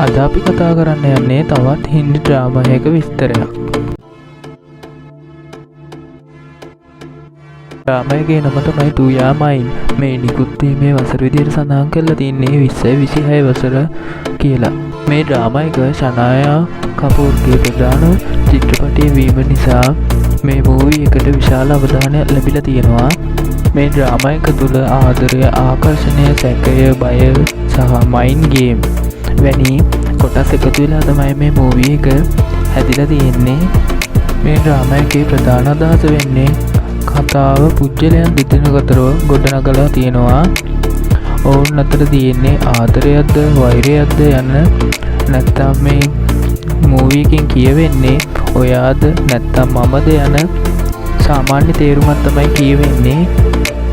අද අපි කතා කරන්න යන්නේ තවත් හින්දි ඩ්‍රාමා එකක විස්තරයක්. ඩ්‍රාමා එකේ නම තමයි ටූයා මයින්. මේ නිකුත් වීමේ වසර විදිහට සඳහන් කරලා තින්නේ 2026 වසර කියලා. මේ ඩ්‍රාමා එක ශනායා කපූර්ගේ ප්‍රධාන චිත්‍රපටය වීම නිසා මේ මූවී එකට විශාල අවධානයක් ලැබිලා තියෙනවා. මේ ඩ්‍රාමා එක තුළ ආදරය, ආකර්ෂණය, සැකය, බය සහ මයින්ඩ් ගේම් වැනි කොටස් එකතු වෙලා තමයි මේ මූවී එක හැදිලා තියෙන්නේ. මේ ඩ්‍රාමා එකේ ප්‍රධාන අදහස වෙන්නේ කතාව පුද්ගලයන් දෙදෙනෙකු අතර ගොඩනගලා තියෙනවා. ඔවුන් අතර තියෙන්නේ ආදරයක්ද වෛරයක්ද යන නැත්නම් මේ මූවී එකෙන් කියවෙන්නේ ඔයාද නැත්නම් මමද යන සාමාන්‍ය තේරුමක් තමයි කියවෙන්නේ.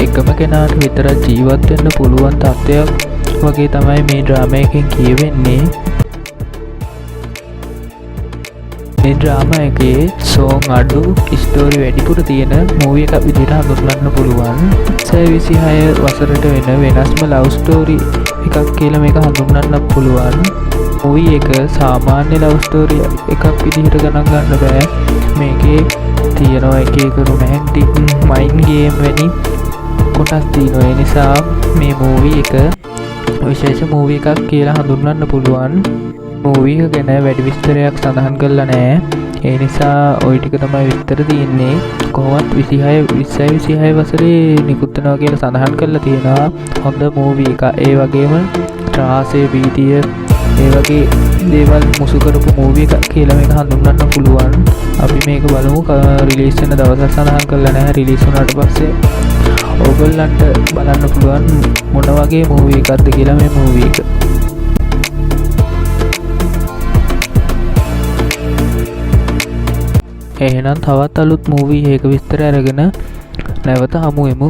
එකම කෙනාට විතරක් ජීවත් වෙන්න පුළුවන් තත්ත්වයක් වගේ තමයි මේ ඩ්‍රාමා එකෙන් කියවෙන්නේ. මේ ඩ්‍රාමා එකේ සෝං අඩු, ස්ටෝරි වැඩිපුර තියෙන මූවී එකක් විදිහට හඳුන්වන්න පුළුවන්. 26 වසරට වෙන වෙනස්ම ලව් ස්ටෝරි එකක් කියලා මේක හඳුන්වන්න පුළුවන්. මූවී එක සාමාන්‍ය ලව් ස්ටෝරි එකක් විදිහට ගණන් ගන්න බෑ. මේකේ තියෙනවා එක එක රොමැන්ටික්, මයින්ඩ් ගේම් වැනි කොටස් තියෙනවා. ඒ නිසා මේ මූවී එක විශේෂ මූවී එකක් කියලා හඳුන්වන්න පුළුවන්. මූවී එක ගැන වැඩි විස්තරයක් සඳහන් කරලා නැහැ. ඒ නිසා ওই ටික තමයි විස්තර තියෙන්නේ. කොහොමත් 26 වසරේ නිකුත් වෙනවා කියලා සඳහන් කරලා තියෙනවා. හොඳ මූවී එකක්. ඒ වගේම ත්‍රාසය, භීතිය ඒ වගේ දේවල් මුසු කරපු මූවී එකක් කියලා මේක හඳුන්වන්න පුළුවන්. අපි මේක බලමු. රිලීස් වෙන දවසක් සඳහන් කරලා නැහැ. රිලීස් වුණාට පස්සේ ඔයගොල්ලන්ට බලන්න පුළුවන් මොන වගේ මූවී එකක්ද කියලා මේ මූවී එක. එහෙනම් තවත් අලුත් මූවී එකක විස්තර අරගෙන නැවත හමු වෙමු.